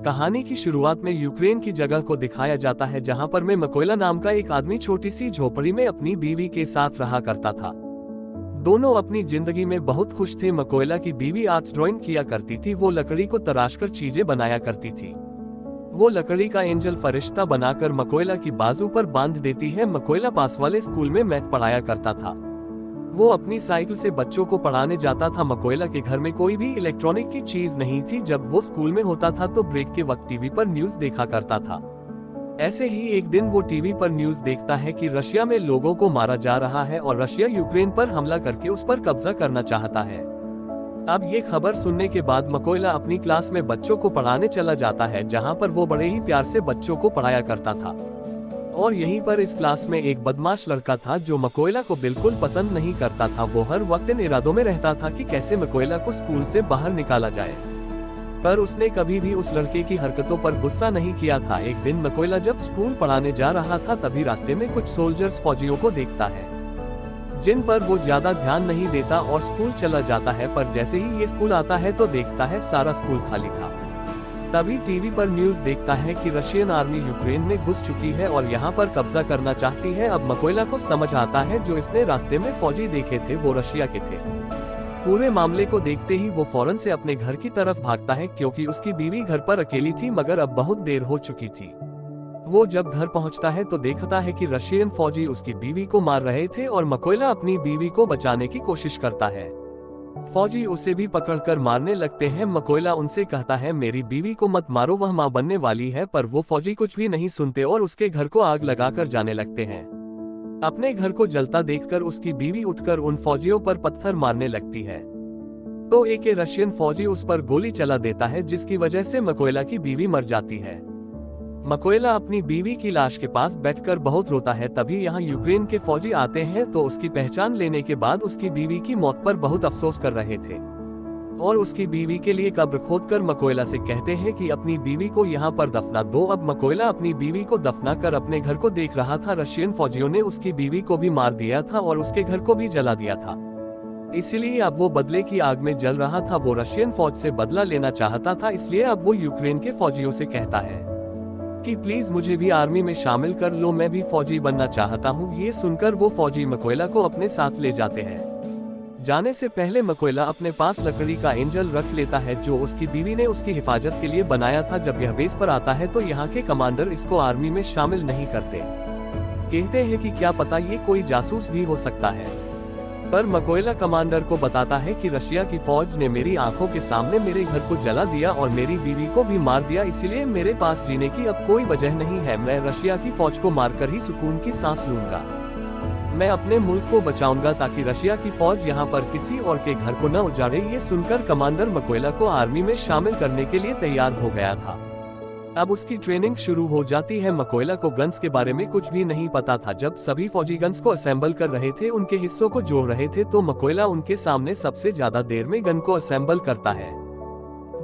कहानी की शुरुआत में यूक्रेन की जगह को दिखाया जाता है जहां पर में मकोइला नाम का एक आदमी छोटी सी झोपड़ी में अपनी बीवी के साथ रहा करता था। दोनों अपनी जिंदगी में बहुत खुश थे। मकोइला की बीवी आर्ट्स ड्राइंग किया करती थी। वो लकड़ी को तराशकर चीजें बनाया करती थी। वो लकड़ी का एंजल फरिश्ता बनाकर मकोइला की बाजू पर बांध देती है। मकोइला पास वाले स्कूल में मैथ पढ़ाया करता था। वो अपनी साइकिल से बच्चों को पढ़ाने जाता था। मकोइला के घर में कोई भी इलेक्ट्रॉनिक की चीज नहीं थी। जब वो स्कूल में होता था तो ब्रेक के वक्त टीवी पर न्यूज देखा करता था। ऐसे ही एक दिन वो टीवी पर न्यूज देखता है कि रशिया में लोगों को मारा जा रहा है और रशिया यूक्रेन पर हमला करके उस पर कब्जा करना चाहता है। अब ये खबर सुनने के बाद मकोइला अपनी क्लास में बच्चों को पढ़ाने चला जाता है, जहां पर वो बड़े ही प्यार से बच्चों को पढ़ाया करता था। और यहीं पर इस क्लास में एक बदमाश लड़का था जो मकोइला को बिल्कुल पसंद नहीं करता था। वो हर वक्त इन इरादों में रहता था कि कैसे मकोइला को स्कूल से बाहर निकाला जाए, पर उसने कभी भी उस लड़के की हरकतों पर गुस्सा नहीं किया था। एक दिन मकोइला जब स्कूल पढ़ाने जा रहा था तभी रास्ते में कुछ सोल्जर्स फौजियों को देखता है, जिन पर वो ज्यादा ध्यान नहीं देता और स्कूल चला जाता है। पर जैसे ही ये स्कूल आता है तो देखता है सारा स्कूल खाली था। तभी टीवी पर न्यूज देखता है कि रशियन आर्मी यूक्रेन में घुस चुकी है और यहाँ पर कब्जा करना चाहती है। अब मकोइला को समझ आता है जो इसने रास्ते में फौजी देखे थे वो रशिया के थे। पूरे मामले को देखते ही वो फौरन से अपने घर की तरफ भागता है, क्योंकि उसकी बीवी घर पर अकेली थी मगर अब बहुत देर हो चुकी थी। वो जब घर पहुंचता है तो देखता है कि रशियन फौजी उसकी बीवी को मार रहे थे और मकोइला अपनी बीवी को बचाने की कोशिश करता है। फौजी उसे भी पकड़कर मारने लगते हैं। मकोइला उनसे कहता है मेरी बीवी को मत मारो, वह मां बनने वाली है, पर वो फौजी कुछ भी नहीं सुनते और उसके घर को आग लगाकर जाने लगते हैं। अपने घर को जलता देखकर उसकी बीवी उठकर उन फौजियों पर पत्थर मारने लगती है तो एक रशियन फौजी उस पर गोली चला देता है, जिसकी वजह से मकोइला की बीवी मर जाती है। मकोइला अपनी बीवी की लाश के पास बैठकर बहुत रोता है। तभी यहाँ यूक्रेन के फौजी आते हैं तो उसकी पहचान लेने के बाद उसकी बीवी की मौत पर बहुत अफसोस कर रहे थे और उसकी बीवी के लिए कब्र खोदकर मकोइला से कहते हैं कि अपनी बीवी को यहाँ पर दफना दो। अब मकोइला अपनी बीवी को दफना कर अपने घर को देख रहा था। रशियन फौजियों ने उसकी बीवी को भी मार दिया था और उसके घर को भी जला दिया था, इसलिए अब वो बदले की आग में जल रहा था। वो रशियन फौज से बदला लेना चाहता था, इसलिए अब वो यूक्रेन के फौजियों से कहता है कि प्लीज मुझे भी आर्मी में शामिल कर लो, मैं भी फौजी बनना चाहता हूँ। ये सुनकर वो फौजी मकोइला को अपने साथ ले जाते हैं। जाने से पहले मकोइला अपने पास लकड़ी का एंजल रख लेता है जो उसकी बीवी ने उसकी हिफाजत के लिए बनाया था। जब यह बेस पर आता है तो यहाँ के कमांडर इसको आर्मी में शामिल नहीं करते, कहते हैं कि क्या पता ये कोई जासूस भी हो सकता है। पर मकोइला कमांडर को बताता है कि रशिया की फौज ने मेरी आंखों के सामने मेरे घर को जला दिया और मेरी बीवी को भी मार दिया, इसलिए मेरे पास जीने की अब कोई वजह नहीं है। मैं रशिया की फौज को मारकर ही सुकून की सांस लूंगा। मैं अपने मुल्क को बचाऊंगा ताकि रशिया की फौज यहाँ पर किसी और के घर को न उजाड़े। ये सुनकर कमांडर मकोइला को आर्मी में शामिल करने के लिए तैयार हो गया था। अब उसकी ट्रेनिंग शुरू हो जाती है। मकोइला को गन्स के बारे में कुछ भी नहीं पता था। जब सभी फौजी गन्स को असेंबल कर रहे थे, उनके हिस्सों को जोड़ रहे थे, तो मकोइला उनके सामने सबसे ज्यादा देर में गन को असेंबल करता है,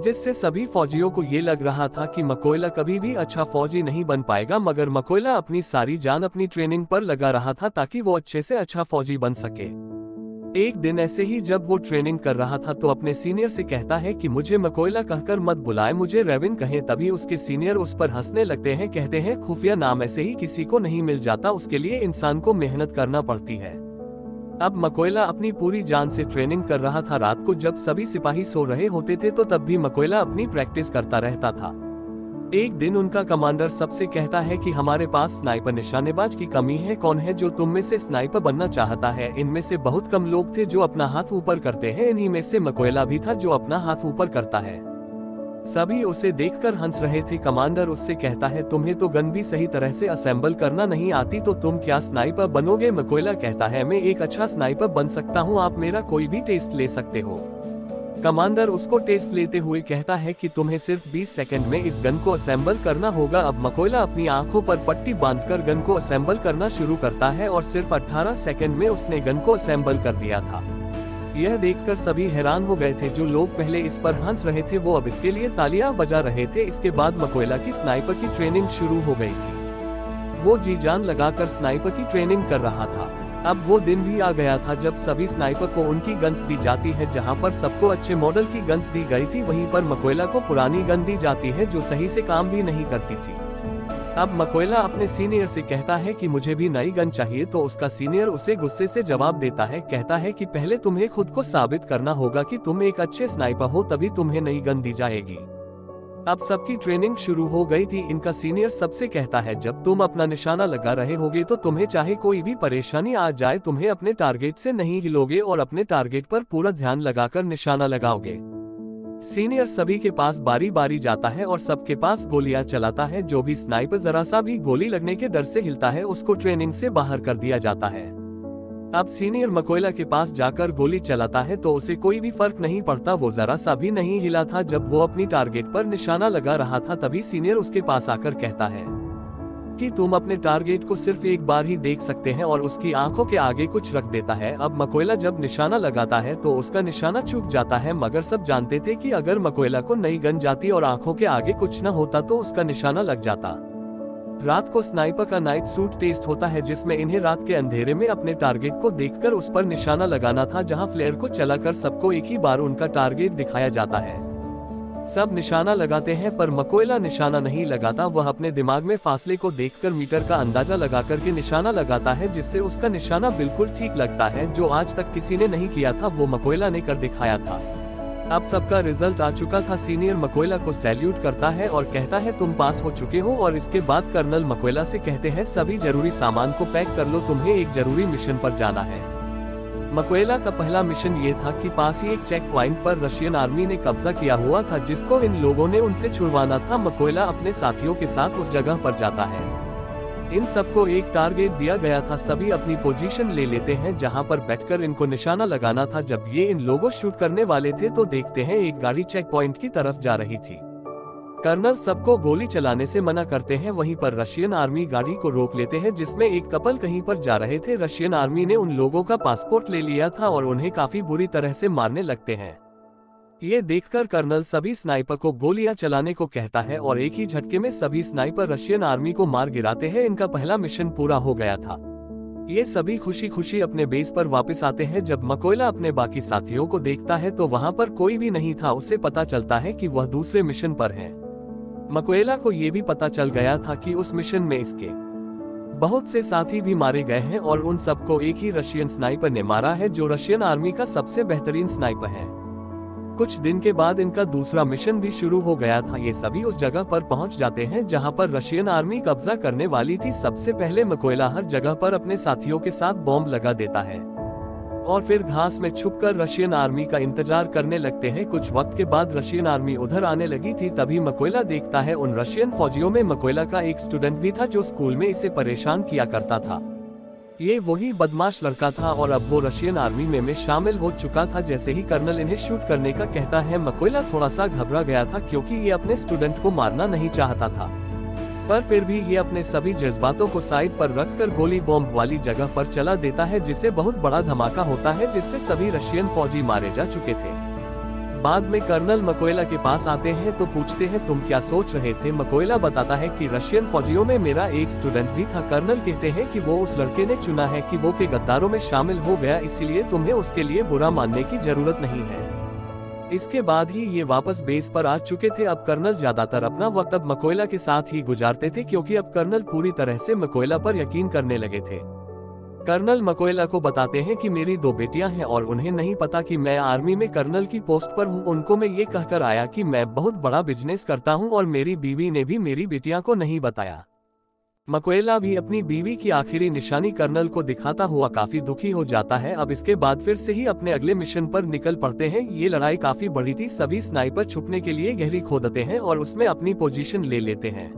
जिससे सभी फौजियों को ये लग रहा था कि मकोइला कभी भी अच्छा फौजी नहीं बन पाएगा। मगर मकोइला अपनी सारी जान अपनी ट्रेनिंग पर लगा रहा था ताकि वो अच्छे से अच्छा फौजी बन सके। एक दिन ऐसे ही जब वो ट्रेनिंग कर रहा था तो अपने सीनियर से कहता है कि मुझे मकोइला कहकर मत बुलाए, मुझे रेविन कहें। तभी उसके सीनियर उस पर हंसने लगते हैं, कहते हैं खुफिया नाम ऐसे ही किसी को नहीं मिल जाता, उसके लिए इंसान को मेहनत करना पड़ती है। अब मकोइला अपनी पूरी जान से ट्रेनिंग कर रहा था। रात को जब सभी सिपाही सो रहे होते थे तो तब भी मकोइला अपनी प्रैक्टिस करता रहता था। एक दिन उनका कमांडर सबसे कहता है कि हमारे पास स्नाइपर निशानेबाज की कमी है, कौन है जो तुम में से स्नाइपर बनना चाहता है? इनमें से बहुत कम लोग थे जो अपना हाथ ऊपर करते हैं, इन्हीं में से मकोइला भी था जो अपना हाथ ऊपर करता है। सभी उसे देखकर हंस रहे थे। कमांडर उससे कहता है तुम्हें तो गन भी सही तरह से असेंबल करना नहीं आती, तो तुम क्या स्नाइपर बनोगे? मकोइला कहता है मैं एक अच्छा स्नाइपर बन सकता हूँ, आप मेरा कोई भी टेस्ट ले सकते हो। कमांडर उसको टेस्ट लेते हुए कहता है कि तुम्हें सिर्फ 20 सेकंड में इस गन को असेंबल करना होगा। अब मकोइला अपनी आंखों पर पट्टी बांधकर गन को असेंबल करना शुरू करता है और सिर्फ 18 सेकंड में उसने गन को असेंबल कर दिया था। यह देखकर सभी हैरान हो गए थे। जो लोग पहले इस पर हंस रहे थे वो अब इसके लिए तालियां बजा रहे थे। इसके बाद मकोइला की स्नाइपर की ट्रेनिंग शुरू हो गई थी। वो जी जान लगाकर स्नाइपर की ट्रेनिंग कर रहा था। अब वो दिन भी आ गया था जब सभी स्नाइपर को उनकी गन्स दी जाती है। जहां पर सबको अच्छे मॉडल की गन्स दी गई थी, वहीं पर मकोयला को पुरानी गन दी जाती है जो सही से काम भी नहीं करती थी। अब मकोयला अपने सीनियर से कहता है कि मुझे भी नई गन चाहिए, तो उसका सीनियर उसे गुस्से से जवाब देता है, कहता है कि पहले तुम्हें खुद को साबित करना होगा कि तुम एक अच्छे स्नाइपर हो, तभी तुम्हें नई गन दी जाएगी। अब सबकी ट्रेनिंग शुरू हो गई थी। इनका सीनियर सबसे कहता है, जब तुम अपना निशाना लगा रहे होगे तो तुम्हें चाहे कोई भी परेशानी आ जाए, तुम्हें अपने टारगेट से नहीं हिलोगे और अपने टारगेट पर पूरा ध्यान लगाकर निशाना लगाओगे। सीनियर सभी के पास बारी बारी जाता है और सबके पास गोलियां चलाता है। जो भी स्नाइपर जरा सा भी गोली लगने के डर से हिलता है, उसको ट्रेनिंग से बाहर कर दिया जाता है। अब सीनियर मकोयला के पास जाकर गोली चलाता है तो उसे कोई भी फर्क नहीं पड़ता, वो जरा सा भी नहीं हिला था। जब वो अपनी टारगेट पर निशाना लगा रहा था, तभी सीनियर उसके पास आकर कहता है कि तुम अपने टारगेट को सिर्फ एक बार ही देख सकते हैं, और उसकी आंखों के आगे कुछ रख देता है। अब मकोयला जब निशाना लगाता है तो उसका निशाना चूक जाता है, मगर सब जानते थे कि अगर मकोयला को नई गन जाती और आंखों के आगे कुछ न होता तो उसका निशाना लग जाता। रात को स्नाइपर का नाइट सूट टेस्ट होता है, जिसमें इन्हें रात के अंधेरे में अपने टारगेट को देखकर उस पर निशाना लगाना था, जहां फ्लेयर को चलाकर सबको एक ही बार उनका टारगेट दिखाया जाता है। सब निशाना लगाते हैं पर मकोयला निशाना नहीं लगाता। वह अपने दिमाग में फासले को देखकर मीटर का अंदाजा लगाकर के निशाना लगाता है, जिससे उसका निशाना बिल्कुल ठीक लगता है। जो आज तक किसी ने नहीं किया था, वो मकोयला ने कर दिखाया था। अब सबका रिजल्ट आ चुका था। सीनियर मकोयला को सैल्यूट करता है और कहता है, तुम पास हो चुके हो। और इसके बाद कर्नल मकोयला से कहते हैं, सभी जरूरी सामान को पैक कर लो, तुम्हें एक जरूरी मिशन पर जाना है। मकोयला का पहला मिशन ये था कि पास ही एक चेक पॉइंट पर रशियन आर्मी ने कब्जा किया हुआ था, जिसको इन लोगों ने उनसे छुड़वाना था। मकोयला अपने साथियों के साथ उस जगह पर जाता है। इन सबको एक टारगेट दिया गया था, सभी अपनी पोजीशन ले लेते हैं जहां पर बैठकर इनको निशाना लगाना था। जब ये इन लोगों शूट करने वाले थे तो देखते हैं एक गाड़ी चेक पॉइंट की तरफ जा रही थी। कर्नल सबको गोली चलाने से मना करते हैं, वहीं पर रशियन आर्मी गाड़ी को रोक लेते हैं, जिसमें एक कपल कहीं पर जा रहे थे। रशियन आर्मी ने उन लोगों का पासपोर्ट ले लिया था और उन्हें काफी बुरी तरह से मारने लगते हैं। ये देखकर कर्नल सभी स्नाइपर को गोलियां चलाने को कहता है और एक ही झटके में सभी स्नाइपर रशियन आर्मी को मार गिराते हैं। इनका पहला मिशन पूरा हो गया था। ये सभी खुशी खुशी अपने बेस पर वापस आते हैं। जब मकोयला अपने बाकी साथियों को देखता है तो वहां पर कोई भी नहीं था। उसे पता चलता है कि वह दूसरे मिशन पर है। मकोयला को ये भी पता चल गया था कि उस मिशन में इसके बहुत से साथी भी मारे गए हैं और उन सबको एक ही रशियन स्नाइपर ने मारा है, जो रशियन आर्मी का सबसे बेहतरीन स्नाइपर है। कुछ दिन के बाद इनका दूसरा मिशन भी शुरू हो गया था। ये सभी उस जगह पर पहुंच जाते हैं जहां पर रशियन आर्मी कब्जा करने वाली थी। सबसे पहले मकोयला हर जगह पर अपने साथियों के साथ बॉम्ब लगा देता है और फिर घास में छुपकर रशियन आर्मी का इंतजार करने लगते हैं। कुछ वक्त के बाद रशियन आर्मी उधर आने लगी थी, तभी मकोयला देखता है उन रशियन फौजियों में मकोयला का एक स्टूडेंट भी था, जो स्कूल में इसे परेशान किया करता था। ये वही बदमाश लड़का था और अब वो रशियन आर्मी में शामिल हो चुका था। जैसे ही कर्नल इन्हें शूट करने का कहता है, मकोयला थोड़ा सा घबरा गया था, क्योंकि ये अपने स्टूडेंट को मारना नहीं चाहता था। पर फिर भी ये अपने सभी जज्बातों को साइड पर रखकर गोली बॉम्ब वाली जगह पर चला देता है, जिससे बहुत बड़ा धमाका होता है, जिससे सभी रशियन फौजी मारे जा चुके थे। बाद में कर्नल मकोयला के पास आते हैं तो पूछते हैं, तुम क्या सोच रहे थे? मकोयला बताता है कि रशियन फौजियों में मेरा एक स्टूडेंट भी था। कर्नल कहते हैं कि वो उस लड़के ने चुना है कि वो के गद्दारों में शामिल हो गया, इसीलिए तुम्हें उसके लिए बुरा मानने की जरूरत नहीं है। इसके बाद ही ये वापस बेस पर आ चुके थे। अब कर्नल ज्यादातर अपना वक्त अब मकोयला के साथ ही गुजारते थे, क्योंकि अब कर्नल पूरी तरह से मकोयला पर यकीन करने लगे थे। कर्नल मकोयला को बताते हैं कि मेरी 2 बेटियां हैं और उन्हें नहीं पता कि मैं आर्मी में कर्नल की पोस्ट पर हूं। उनको मैं ये कहकर आया कि मैं बहुत बड़ा बिजनेस करता हूं और मेरी बीवी ने भी मेरी बेटियां को नहीं बताया। मकोयला भी अपनी बीवी की आखिरी निशानी कर्नल को दिखाता हुआ काफी दुखी हो जाता है। अब इसके बाद फिर से ही अपने अगले मिशन पर निकल पड़ते हैं। ये लड़ाई काफी बड़ी थी। सभी स्नाइपर छुपने के लिए गहरी खोदते हैं और उसमें अपनी पोजीशन ले लेते हैं।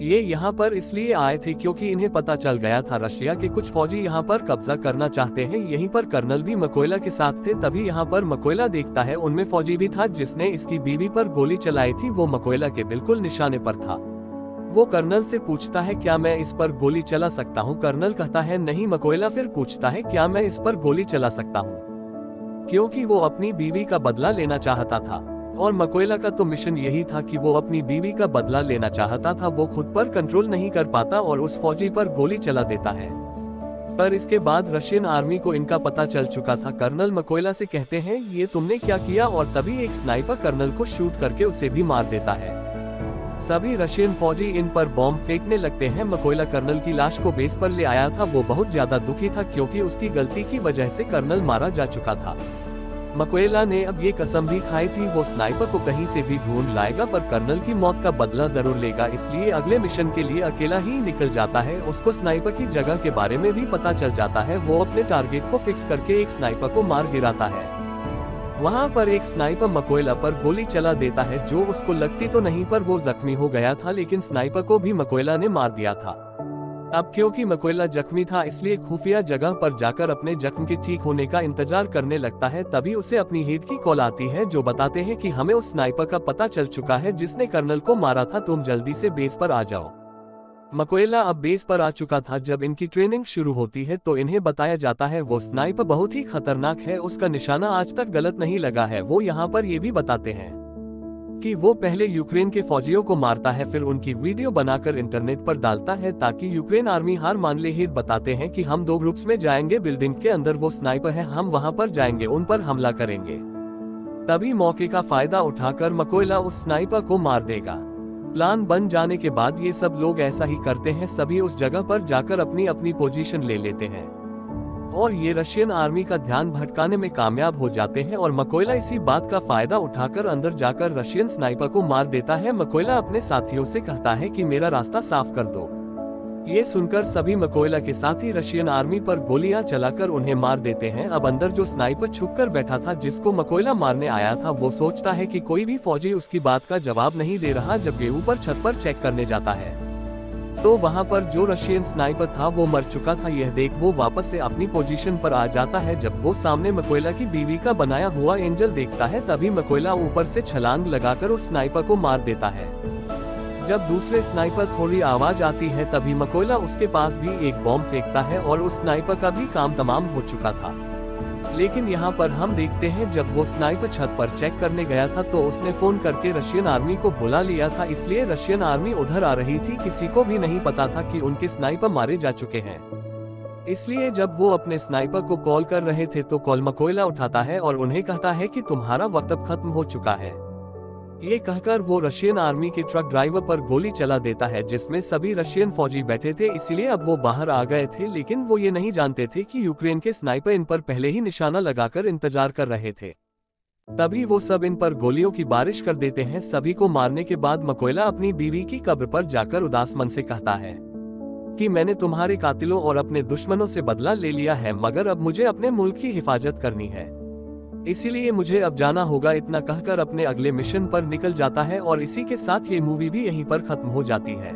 ये यहाँ पर इसलिए आए थे क्योंकि इन्हें पता चल गया था रशिया के कुछ फौजी यहाँ पर कब्जा करना चाहते हैं। यहीं पर कर्नल भी मकोयला के साथ थे। तभी यहाँ पर मकोयला देखता है उनमें फौजी भी था जिसने इसकी बीवी पर गोली चलाई थी। वो मकोयला के बिल्कुल निशाने पर था। वो कर्नल से पूछता है, क्या मैं इस पर गोली चला सकता हूँ? कर्नल कहता है नहीं। मकोयला फिर पूछता है, क्या मैं इस पर गोली चला सकता हूँ? क्योंकि वो अपनी बीवी का बदला लेना चाहता था और मकोयला का तो मिशन यही था कि वो अपनी बीवी का बदला लेना चाहता था। वो खुद पर कंट्रोल नहीं कर पाता और उस फौजी पर गोली चला देता है। पर इसके बाद रशियन आर्मी को इनका पता चल चुका था। कर्नल मकोइला से कहते हैं ये तुमने क्या किया, और तभी एक स्नाइपर कर्नल को शूट करके उसे भी मार देता है। सभी रशियन फौजी इन पर बॉम्ब फेंकने लगते हैं। मकोइला कर्नल की लाश को बेस पर ले आया था। वो बहुत ज्यादा दुखी था क्योंकि उसकी गलती की वजह से कर्नल मारा जा चुका था। मकोइला ने अब ये कसम भी खाई थी वो स्नाइपर को कहीं से भी ढूंढ लाएगा, पर कर्नल की मौत का बदला जरूर लेगा। इसलिए अगले मिशन के लिए अकेला ही निकल जाता है। उसको स्नाइपर की जगह के बारे में भी पता चल जाता है। वो अपने टारगेट को फिक्स करके एक स्नाइपर को मार गिराता है। वहाँ पर एक स्नाइपर मकोइला पर गोली चला देता है, जो उसको लगती तो नहीं, पर वो जख्मी हो गया था। लेकिन स्नाइपर को भी मकोइला ने मार दिया था। अब क्योंकि मकोइला जख्मी था, इसलिए खुफिया जगह पर जाकर अपने जख्म के ठीक होने का इंतजार करने लगता है। तभी उसे अपनी हेड की कॉल आती है, जो बताते हैं कि हमें उस स्नाइपर का पता चल चुका है जिसने कर्नल को मारा था। तुम जल्दी से बेस पर आ जाओ। मकोइला अब बेस पर आ चुका था। जब इनकी ट्रेनिंग शुरू होती है तो इन्हें बताया जाता है वो स्नाइपर बहुत ही खतरनाक है, उसका निशाना आज तक गलत नहीं लगा है। वो यहाँ पर ये भी बताते हैं कि वो पहले यूक्रेन के फौजियों को मारता है, फिर उनकी वीडियो बनाकर इंटरनेट पर डालता है ताकि यूक्रेन आर्मी हार मान ले। हिट बताते हैं कि हम 2 ग्रुप्स में जाएंगे, बिल्डिंग के अंदर वो स्नाइपर है, हम वहां पर जाएंगे, उन पर हमला करेंगे। तभी मौके का फायदा उठाकर मकोइला उस स्नाइपर को मार देगा। प्लान बन जाने के बाद ये सब लोग ऐसा ही करते हैं। सभी उस जगह पर जाकर अपनी अपनी पोजीशन ले लेते हैं और ये रशियन आर्मी का ध्यान भटकाने में कामयाब हो जाते हैं। और मकोइला इसी बात का फायदा उठाकर अंदर जाकर रशियन स्नाइपर को मार देता है। मकोइला अपने साथियों से कहता है कि मेरा रास्ता साफ कर दो। ये सुनकर सभी मकोइला के साथी रशियन आर्मी पर गोलियां चलाकर उन्हें मार देते हैं। अब अंदर जो स्नाइपर छुपकर बैठा था, जिसको मकोइला मारने आया था, वो सोचता है कि कोई भी फौजी उसकी बात का जवाब नहीं दे रहा। जब ये ऊपर छत पर चेक करने जाता है तो वहां पर जो रशियन स्नाइपर था वो मर चुका था। यह देख वो वापस से अपनी पोजीशन पर आ जाता है। जब वो सामने मकोइला की बीवी का बनाया हुआ एंजल देखता है, तभी मकोइला ऊपर से छलांग लगाकर उस स्नाइपर को मार देता है। जब दूसरे स्नाइपर थोड़ी आवाज आती है, तभी मकोइला उसके पास भी एक बॉम्ब फेंकता है और उस स्नाइपर का भी काम तमाम हो चुका था। लेकिन यहाँ पर हम देखते हैं जब वो स्नाइपर छत पर चेक करने गया था तो उसने फोन करके रशियन आर्मी को बुला लिया था, इसलिए रशियन आर्मी उधर आ रही थी। किसी को भी नहीं पता था कि उनके स्नाइपर मारे जा चुके हैं। इसलिए जब वो अपने स्नाइपर को कॉल कर रहे थे तो कॉल मकोइला उठाता है और उन्हें कहता है कि तुम्हारा वक्त अब खत्म हो चुका है। ये कहकर वो रशियन आर्मी के ट्रक ड्राइवर पर गोली चला देता है, जिसमें सभी रशियन फौजी बैठे थे। इसलिए अब वो बाहर आ गए थे, लेकिन वो ये नहीं जानते थे कि यूक्रेन के स्नाइपर इन पर पहले ही निशाना लगाकर इंतजार कर रहे थे। तभी वो सब इन पर गोलियों की बारिश कर देते हैं। सभी को मारने के बाद मकोइला अपनी बीवी की कब्र पर जाकर उदास मन से कहता है कि मैंने तुम्हारे कातिलों और अपने दुश्मनों से बदला ले लिया है, मगर अब मुझे अपने मुल्क की हिफाजत करनी है, इसीलिए मुझे अब जाना होगा। इतना कहकर अपने अगले मिशन पर निकल जाता है और इसी के साथ ये मूवी भी यहीं पर खत्म हो जाती है।